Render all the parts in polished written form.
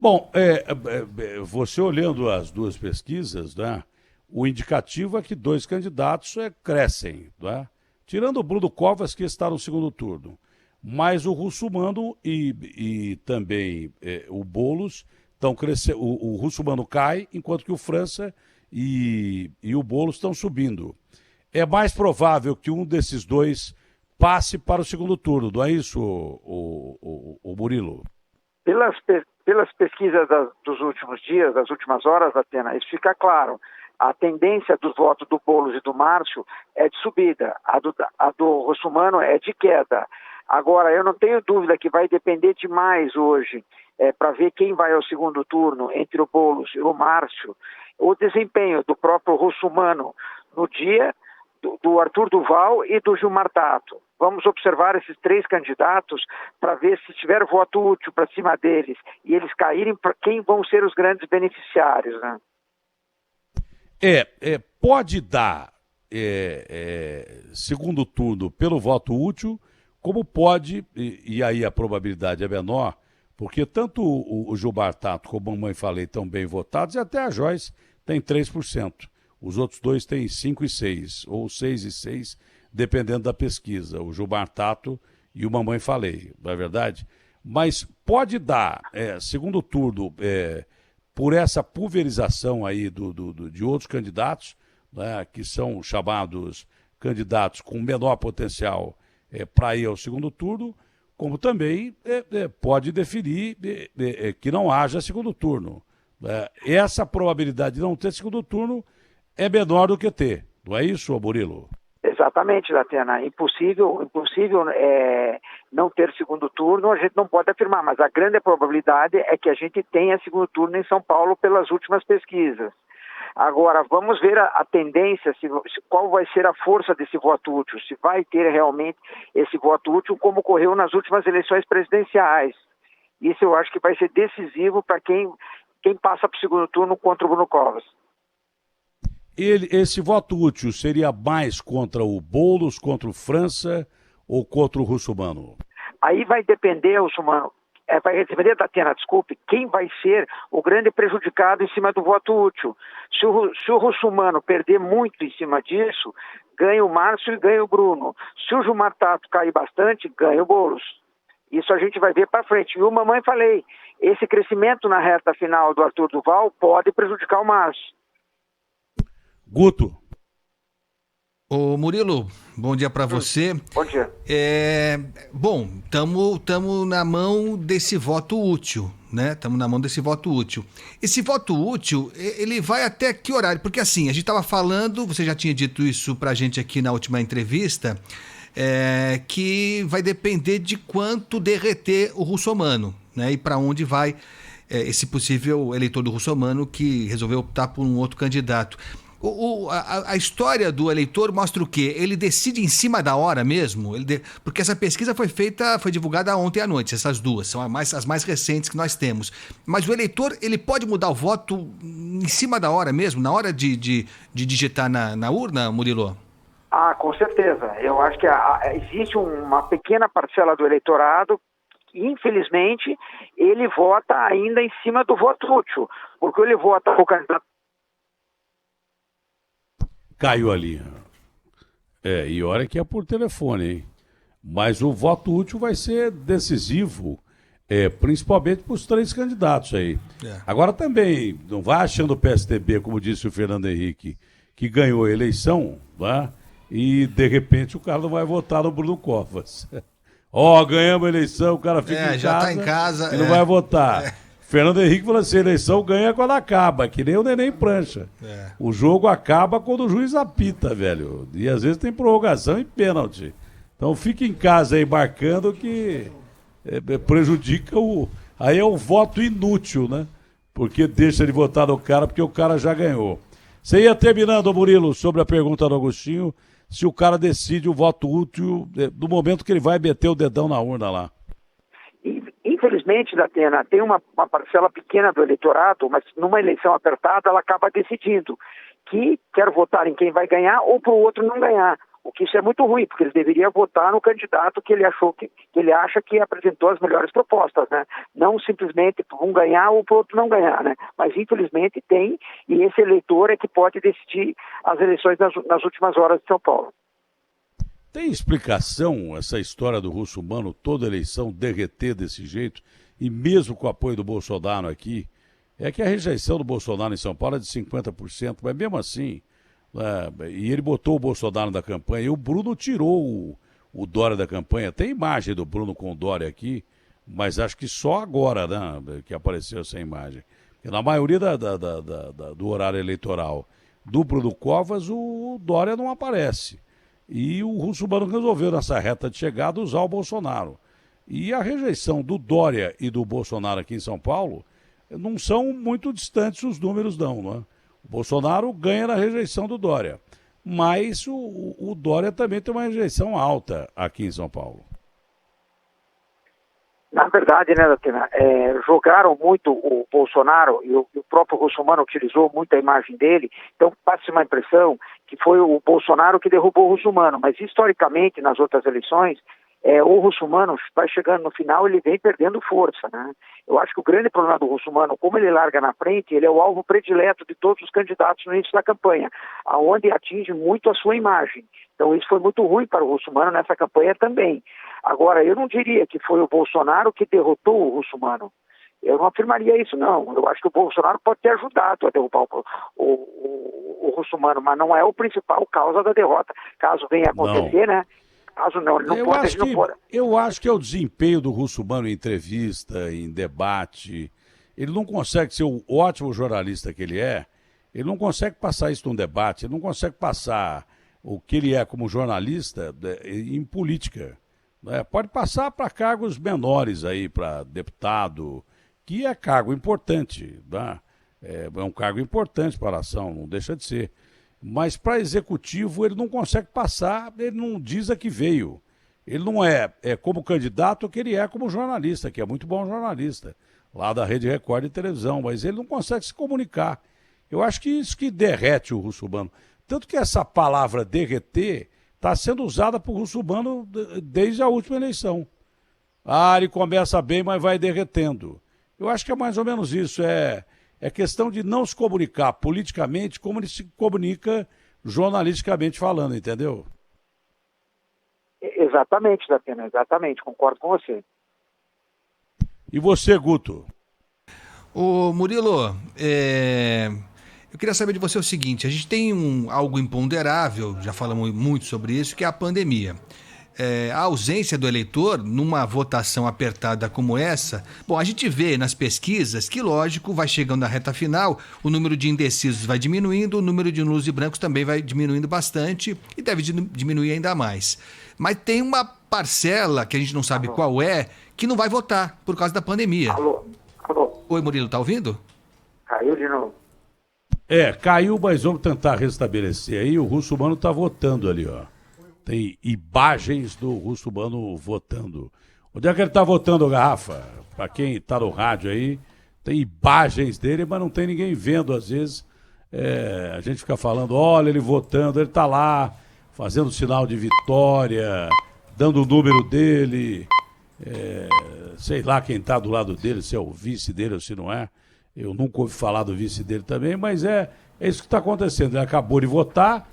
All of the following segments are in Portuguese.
Bom, você olhando as duas pesquisas, né, o indicativo é que dois candidatos crescem, né? Tirando o Bruno Covas, que está no segundo turno. Mas o Russomano e também o Boulos estão crescendo. O Russomano cai, enquanto que o França e o Boulos estão subindo. É mais provável que um desses dois passe para o segundo turno, não é isso, o Murilo? Pelas pesquisas dos últimos dias, das últimas horas, Atena, isso fica claro. A tendência dos votos do Boulos e do Márcio é de subida, a do Russomano é de queda. Agora, eu não tenho dúvida que vai depender demais hoje, para ver quem vai ao segundo turno entre o Boulos e o Márcio, o desempenho do próprio Russomano no dia do Arthur Duval e do Gilmar Tato. Vamos observar esses três candidatos para ver se tiver voto útil para cima deles e eles caírem, para quem vão ser os grandes beneficiários, né? Pode dar segundo turno pelo voto útil, como pode, e aí a probabilidade é menor, porque tanto o Gilmar Tato como a Mamãe Falei estão bem votados, e até a Joyce tem 3%. Os outros dois têm 5 e 6, ou 6 e 6, dependendo da pesquisa. O Gilmar Tato e o Mamãe Falei, não é verdade? Mas pode dar segundo turno por essa pulverização aí de outros candidatos, né, que são chamados candidatos com menor potencial para ir ao segundo turno, como também pode definir que não haja segundo turno. Essa probabilidade de não ter segundo turno é menor do que ter, não é isso, Murilo? Exatamente, Datena. Impossível não ter segundo turno, a gente não pode afirmar, mas a grande probabilidade é que a gente tenha segundo turno em São Paulo pelas últimas pesquisas. Agora, vamos ver a tendência, qual vai ser a força desse voto útil, se vai ter realmente esse voto útil como ocorreu nas últimas eleições presidenciais. Isso eu acho que vai ser decisivo para quem passa para o segundo turno contra o Bruno Covas. Esse voto útil seria mais contra o Boulos, contra o França ou contra o Russomano? Aí vai depender, Russomano, vai depender da Atena, desculpe, quem vai ser o grande prejudicado em cima do voto útil. Se o Russomano perder muito em cima disso, ganha o Márcio e ganha o Bruno. Se o Gilmar Tato cair bastante, ganha o Boulos. Isso a gente vai ver para frente. E o Mamãe Falei, esse crescimento na reta final do Arthur Duval pode prejudicar o Márcio. Guto. Ô Murilo, bom dia para você. Bom dia. Bom, estamos na mão desse voto útil, né? Estamos na mão desse voto útil. Esse voto útil, ele vai até que horário? Porque assim, a gente estava falando, você já tinha dito isso pra gente aqui na última entrevista, que vai depender de quanto derreter o Russomano, né? E para onde vai esse possível eleitor do Russomano que resolveu optar por um outro candidato. A história do eleitor mostra o quê? Ele decide em cima da hora mesmo? Porque essa pesquisa foi divulgada ontem à noite, essas duas, são as mais recentes que nós temos. Mas o eleitor, ele pode mudar o voto em cima da hora mesmo, na hora de digitar na urna, Murilo? Ah, com certeza. Eu acho que existe uma pequena parcela do eleitorado que, infelizmente, ele vota ainda em cima do voto útil, porque ele vota para o candidato. Caiu ali. E olha que é por telefone, hein? Mas o voto útil vai ser decisivo, principalmente para os três candidatos aí. Agora também, não vai achando o PSDB, como disse o Fernando Henrique, que ganhou a eleição, tá? E de repente o cara não vai votar no Bruno Covas. Ganhamos a eleição, o cara fica já tá em casa e não vai votar. Fernando Henrique falou assim, a eleição ganha quando acaba, que nem o Neném Prancha. O jogo acaba quando o juiz apita, velho. E às vezes tem prorrogação e pênalti. Então fica em casa aí marcando que prejudica Aí é um voto inútil, né? Porque deixa de votar no cara porque o cara já ganhou. Você ia terminando, Murilo, sobre a pergunta do Agostinho, se o cara decide o voto útil do momento que ele vai meter o dedão na urna lá. Infelizmente, Datena, tem uma parcela pequena do eleitorado, mas numa eleição apertada ela acaba decidindo que quer votar em quem vai ganhar ou para o outro não ganhar. O que isso é muito ruim, porque ele deveria votar no candidato que ele achou que ele acha que apresentou as melhores propostas, né? Não simplesmente por um ganhar ou por outro não ganhar, né? Mas infelizmente tem, e esse eleitor é que pode decidir as eleições nas últimas horas de São Paulo. Tem explicação essa história do Russomano, toda eleição derreter desse jeito, e mesmo com o apoio do Bolsonaro aqui? É que a rejeição do Bolsonaro em São Paulo é de 50%, mas mesmo assim, e ele botou o Bolsonaro da campanha, e o Bruno tirou o Dória da campanha. Tem imagem do Bruno com o Dória aqui, mas acho que só agora, né, que apareceu essa imagem. Porque na maioria do horário eleitoral do Bruno Covas, o Dória não aparece. E o Russomano resolveu, nessa reta de chegada, usar o Bolsonaro. E a rejeição do Dória e do Bolsonaro aqui em São Paulo não são muito distantes os números, não, é? O Bolsonaro ganha na rejeição do Dória, mas o Dória também tem uma rejeição alta aqui em São Paulo. Na verdade, né, Datena, jogaram muito o Bolsonaro e o próprio Russomano utilizou muito a imagem dele, então passa uma impressão que foi o Bolsonaro que derrubou o Russomano, mas historicamente, nas outras eleições, o Russomano vai chegando no final, ele vem perdendo força, né? Eu acho que o grande problema do Russomano, como ele larga na frente, ele é o alvo predileto de todos os candidatos no início da campanha, aonde atinge muito a sua imagem. Então isso foi muito ruim para o Russomano nessa campanha também. Agora, eu não diria que foi o Bolsonaro que derrotou o Russomano. Eu não afirmaria isso, não. Eu acho que o Bolsonaro pode ter ajudado a derrubar o Russomano, mas não é o principal causa da derrota. Caso venha a acontecer, né? Caso não, ele não pode, não pode. Eu acho que é o desempenho do Russomano em entrevista, em debate. Ele não consegue ser o ótimo jornalista que ele é, ele não consegue passar isso num debate, ele não consegue passar o que ele é como jornalista em política. Né? Pode passar para cargos menores aí, para deputado, que é cargo importante. Né? É um cargo importante para a ação, não deixa de ser. Mas para executivo ele não consegue passar, ele não diz a que veio. Ele não é como candidato que ele é como jornalista, que é muito bom jornalista, lá da Rede Record de televisão, mas ele não consegue se comunicar. Eu acho que isso que derrete o Russomano. Tanto que essa palavra derreter está sendo usada por Russomano desde a última eleição. Ele começa bem, mas vai derretendo. Eu acho que é mais ou menos isso, é questão de não se comunicar politicamente como ele se comunica jornalisticamente falando, entendeu? Exatamente, Datena, exatamente, concordo com você. E você, Guto? Ô Murilo, eu queria saber de você o seguinte, a gente tem algo imponderável, já falamos muito sobre isso, que é a pandemia. A ausência do eleitor numa votação apertada como essa, bom, a gente vê nas pesquisas que, lógico, vai chegando na reta final, o número de indecisos vai diminuindo, o número de nulos e brancos também vai diminuindo bastante e deve diminuir ainda mais. Mas tem uma parcela, que a gente não sabe qual é, que não vai votar por causa da pandemia. Alô? Oi, Murilo, tá ouvindo? Caiu de novo. Caiu, mas vamos tentar restabelecer aí. O Russomano tá votando ali, ó. Tem imagens do Russomano votando. Onde é que ele tá votando, Garrafa? Para quem tá no rádio aí, tem imagens dele, mas não tem ninguém vendo. Às vezes a gente fica falando, olha ele votando, ele tá lá, fazendo sinal de vitória, dando o número dele, sei lá quem tá do lado dele, se é o vice dele ou se não é. Eu nunca ouvi falar do vice dele também, mas é isso que está acontecendo. Ele acabou de votar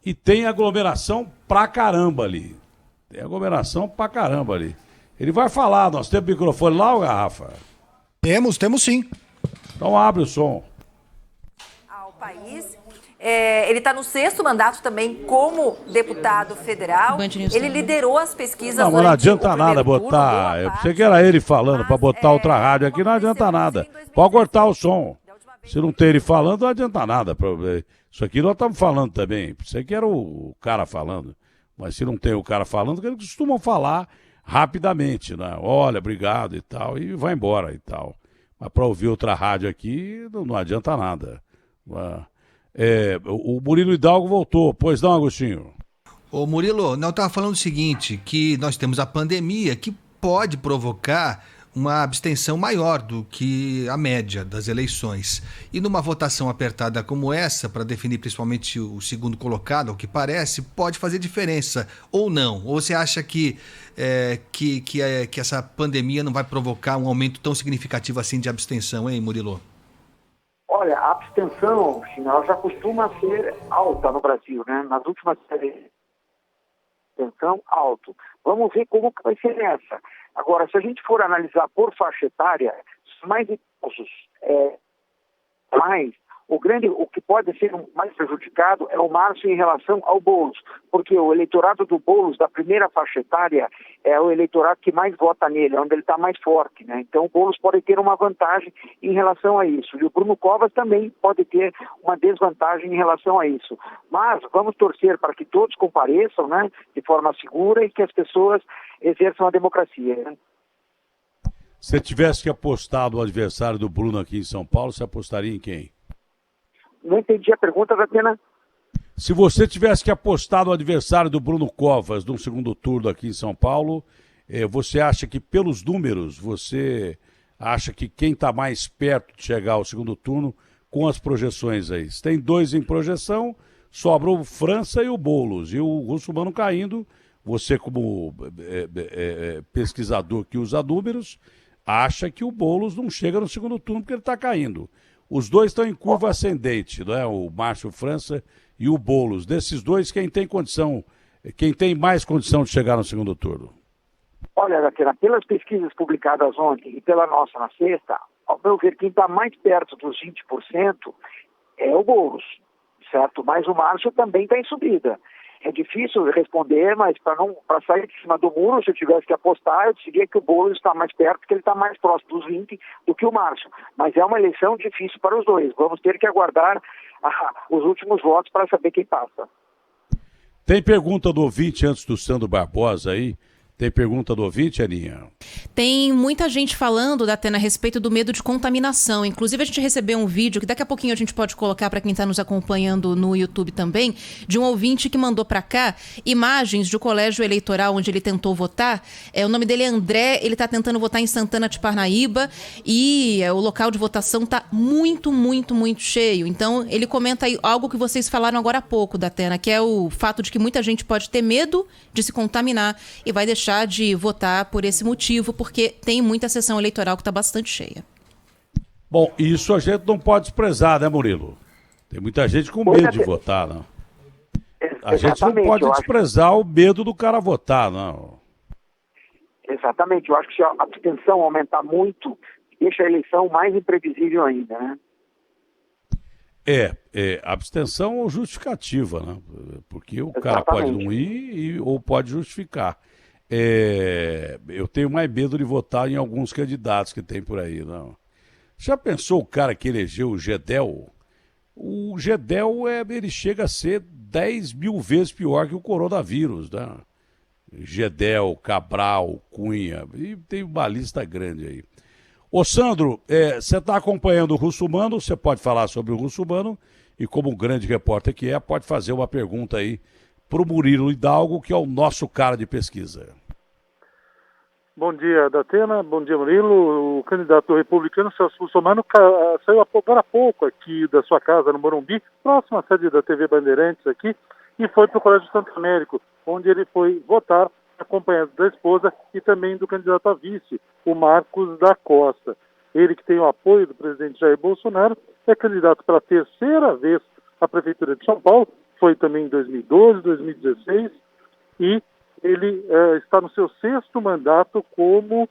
e tem aglomeração pra caramba ali. Tem aglomeração pra caramba ali. Ele vai falar, nós temos microfone lá, ô Garrafa? Temos sim. Então abre o som. Ao país. Ele está no 6º mandato também como deputado federal. Ele liderou as pesquisas. Não adianta nada botar. Eu pensei que era ele falando, para botar outra rádio aqui não adianta nada. Pode cortar o som. Se não tem ele falando, não adianta nada. Isso aqui nós estamos falando também. Pensei que era o cara falando. Mas se não tem o cara falando, eles costumam falar rapidamente, né? Olha, obrigado e tal, e vai embora e tal. Mas para ouvir outra rádio aqui, não adianta nada. O Murilo Hidalgo voltou. Pois não, Agostinho? Ô Murilo, eu estava falando o seguinte, que nós temos a pandemia que pode provocar uma abstenção maior do que a média das eleições. E numa votação apertada como essa, para definir principalmente o segundo colocado, ao que parece, pode fazer diferença ou não? Ou você acha que essa pandemia não vai provocar um aumento tão significativo assim de abstenção, hein, Murilo? Olha, a abstenção, China, ela já costuma ser alta no Brasil, né? Nas últimas eleições, abstenção alto. Vamos ver como que vai ser essa. Agora, se a gente for analisar por faixa etária, os mais idosos, o que pode ser mais prejudicado é o Márcio em relação ao Boulos, porque o eleitorado do Boulos, da primeira faixa etária, é o eleitorado que mais vota nele, é onde ele está mais forte, né? Então o Boulos pode ter uma vantagem em relação a isso, e o Bruno Covas também pode ter uma desvantagem em relação a isso. Mas vamos torcer para que todos compareçam, né, de forma segura e que as pessoas exerçam a democracia, né? Se tivesse que apostar no adversário do Bruno aqui em São Paulo, você apostaria em quem? Não entendi a pergunta, Datena. Se você tivesse que apostar no adversário do Bruno Covas no segundo turno aqui em São Paulo, você acha que pelos números, você acha que quem está mais perto de chegar ao segundo turno com as projeções aí? Se tem 2 em projeção, sobra o França e o Boulos. E o Russomano caindo, você como pesquisador que usa números, acha que o Boulos não chega no segundo turno porque ele está caindo. Os dois estão em curva ascendente, não é? O Márcio França e o Boulos. Desses dois, quem tem mais condição de chegar no segundo turno? Olha, Datena, pelas pesquisas publicadas ontem e pela nossa na sexta, ao meu ver, quem está mais perto dos 20% é o Boulos, certo? Mas o Márcio também está em subida. É difícil responder, mas para sair de cima do muro, se eu tivesse que apostar, eu diria que o Boulos está mais perto, porque ele está mais próximo dos 20 do que o Márcio. Mas é uma eleição difícil para os dois. Vamos ter que aguardar os últimos votos para saber quem passa. Tem pergunta do ouvinte antes do Sandro Barbosa aí? Tem pergunta do ouvinte, Aninha? Tem muita gente falando, Datena, a respeito do medo de contaminação. Inclusive, a gente recebeu um vídeo que daqui a pouquinho a gente pode colocar para quem está nos acompanhando no YouTube também, de um ouvinte que mandou para cá imagens do colégio eleitoral onde ele tentou votar. O nome dele é André, ele está tentando votar em Santana de Parnaíba e o local de votação está muito, muito, muito cheio. Então, ele comenta aí algo que vocês falaram agora há pouco, Datena, que é o fato de que muita gente pode ter medo de se contaminar e vai deixar de votar por esse motivo, porque tem muita sessão eleitoral que está bastante cheia. Bom, isso a gente não pode desprezar, né, Murilo? Tem muita gente com medo de votar, não. A gente não pode desprezar o medo do cara votar, não. Exatamente, eu acho que se a abstenção aumentar muito, deixa a eleição mais imprevisível ainda, né? Abstenção ou justificativa, né? Porque o cara pode não ir ou pode justificar. Eu tenho mais medo de votar em alguns candidatos que tem por aí, não. Já pensou o cara que elegeu o Gedel? O Gedel, ele chega a ser 10 mil vezes pior que o coronavírus, né? Gedel, Cabral, Cunha, e tem uma lista grande aí. Ô Sandro, você está acompanhando o Russomano, você pode falar sobre o Russomano e como um grande repórter que pode fazer uma pergunta aí para o Murilo Hidalgo, que é o nosso cara de pesquisa. Bom dia, Datena. Bom dia, Murilo. O candidato republicano, Celso Russomano, saiu agora há pouco aqui da sua casa no Morumbi, próximo à sede da TV Bandeirantes aqui, e foi para o Colégio Santo Américo, onde ele foi votar, acompanhado da esposa e também do candidato a vice, o Marcos da Costa. Ele, que tem o apoio do presidente Jair Bolsonaro, é candidato pela terceira vez à Prefeitura de São Paulo, foi também em 2012, 2016, e ele está no seu 6º mandato como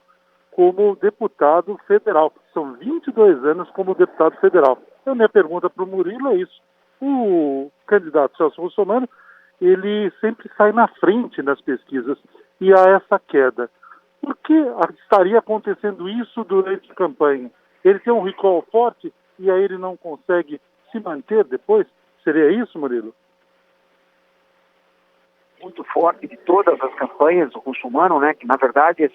deputado federal. São 22 anos como deputado federal. Então, minha pergunta para o Murilo é isso. O candidato Celso Russomano, ele sempre sai na frente nas pesquisas e há essa queda. Por que estaria acontecendo isso durante a campanha? Ele tem um recall forte e aí ele não consegue se manter depois? Seria isso, Murilo? muito forte de todas as campanhas do Russomano, né, que na verdade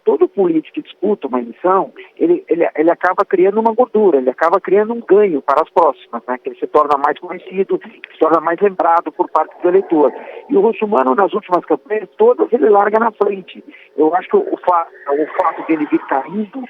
todo político que disputa uma eleição, ele acaba criando uma gordura, ele acaba criando um ganho para as próximas, né, que ele se torna mais conhecido, se torna mais lembrado por parte do eleitor. E o Russomano, nas últimas campanhas, todas ele larga na frente. Eu acho que o fato dele vir caindo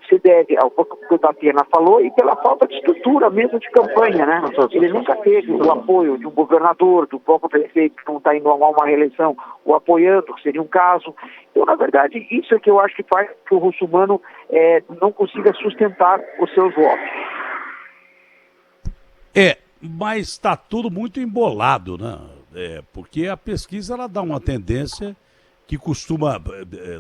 se deve ao que o Datena falou e pela falta de estrutura mesmo de campanha, né? Ele nunca teve o apoio de um governador, do próprio prefeito que não está indo a uma reeleição, o apoiando, que seria um caso. Então, na verdade, isso é que eu acho que faz que o Russomano não consiga sustentar os seus votos. Mas está tudo muito embolado, né? Porque a pesquisa ela dá uma tendência que costuma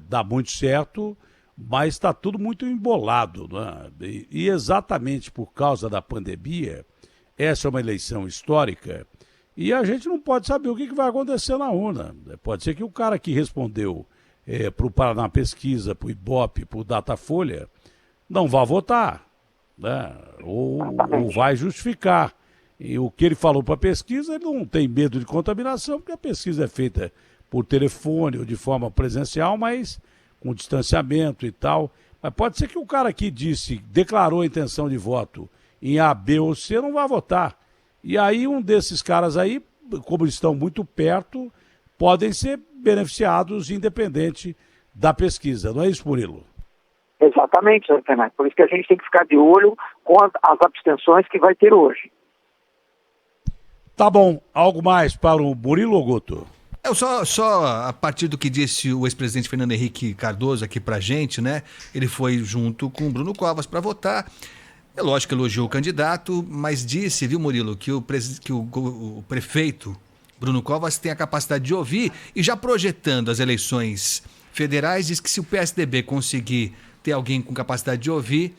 dar muito certo, mas está tudo muito embolado, né? E exatamente por causa da pandemia, essa é uma eleição histórica e a gente não pode saber o que vai acontecer na urna. Pode ser que o cara que respondeu para o Paraná Pesquisa, para o Ibope, para o Datafolha, não vá votar, né? Ou vai justificar. E o que ele falou para a pesquisa, ele não tem medo de contaminação, porque a pesquisa é feita por telefone ou de forma presencial, mas com distanciamento e tal. Mas pode ser que o cara que declarou a intenção de voto em A, B ou C não vá votar. E aí um desses caras aí, como estão muito perto, podem ser beneficiados independente da pesquisa. Não é isso, Murilo? Exatamente, Renato. Por isso que a gente tem que ficar de olho com as abstenções que vai ter hoje. Tá bom. Algo mais para o Murilo ou Guto? Só a partir do que disse o ex-presidente Fernando Henrique Cardoso aqui pra gente, né? Ele foi junto com o Bruno Covas para votar. É lógico que elogiou o candidato, mas disse, viu, Murilo, que o prefeito Bruno Covas tem a capacidade de ouvir e já projetando as eleições federais, diz que se o PSDB conseguir ter alguém com capacidade de ouvir,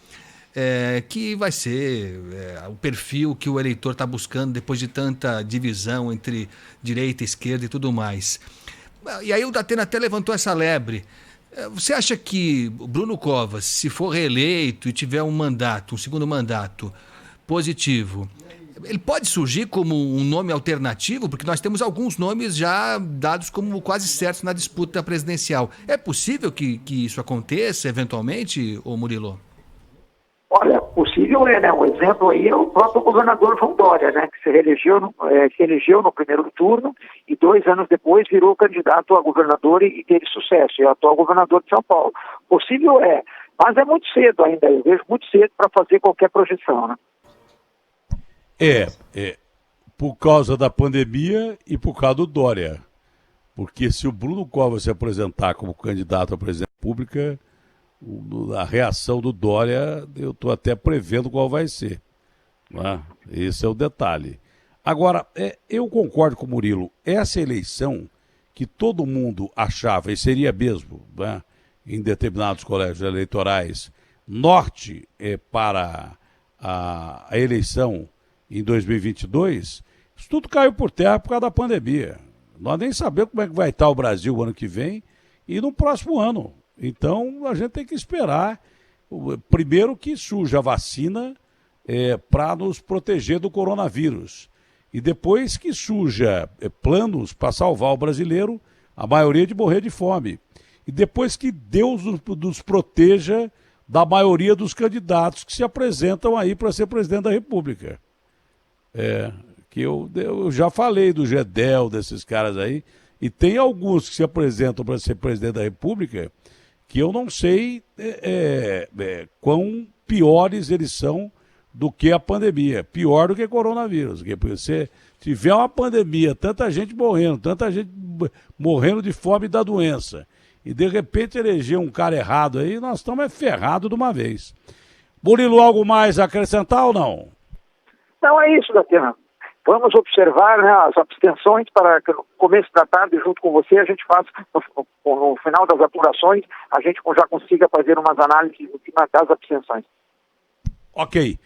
que vai ser o perfil que o eleitor está buscando depois de tanta divisão entre direita, esquerda e tudo mais. E aí o Datena até levantou essa lebre. Você acha que o Bruno Covas, se for reeleito e tiver um segundo mandato positivo, ele pode surgir como um nome alternativo? Porque nós temos alguns nomes já dados como quase certos na disputa presidencial. É possível que isso aconteça eventualmente, ô Murilo? Olha, possível né? Um exemplo aí é o próprio governador João Dória, né? Que se elegeu no primeiro turno e 2 anos depois virou candidato a governador e teve sucesso. É o atual governador de São Paulo. Possível mas é muito cedo ainda. Eu vejo muito cedo para fazer qualquer projeção, né? Por causa da pandemia e por causa do Dória. Porque se o Bruno Covas se apresentar como candidato à presidência da República, a reação do Dória, eu estou até prevendo qual vai ser. Né? Esse é o detalhe. Agora, eu concordo com o Murilo. Essa eleição que todo mundo achava, e seria mesmo, né, em determinados colégios eleitorais, norte para a eleição em 2022, isso tudo caiu por terra por causa da pandemia. Nós nem sabemos como é que vai estar o Brasil o ano que vem e no próximo ano. Então, a gente tem que esperar, primeiro, que surja a vacina para nos proteger do coronavírus. E depois que surja planos para salvar o brasileiro, a maioria de morrer de fome. E depois que Deus nos proteja da maioria dos candidatos que se apresentam aí para ser presidente da República. Que eu já falei do Gedel, desses caras aí, e tem alguns que se apresentam para ser presidente da República que eu não sei quão piores eles são do que a pandemia. Pior do que coronavírus. Porque se tiver uma pandemia, tanta gente morrendo de fome da doença, e de repente eleger um cara errado aí, nós estamos ferrados de uma vez. Murilo, algo mais a acrescentar ou não? Não, é isso, Datena. Vamos observar, né, as abstenções para que no começo da tarde, junto com você, a gente faça, no final das apurações, a gente já consiga fazer umas análises das abstenções. Ok.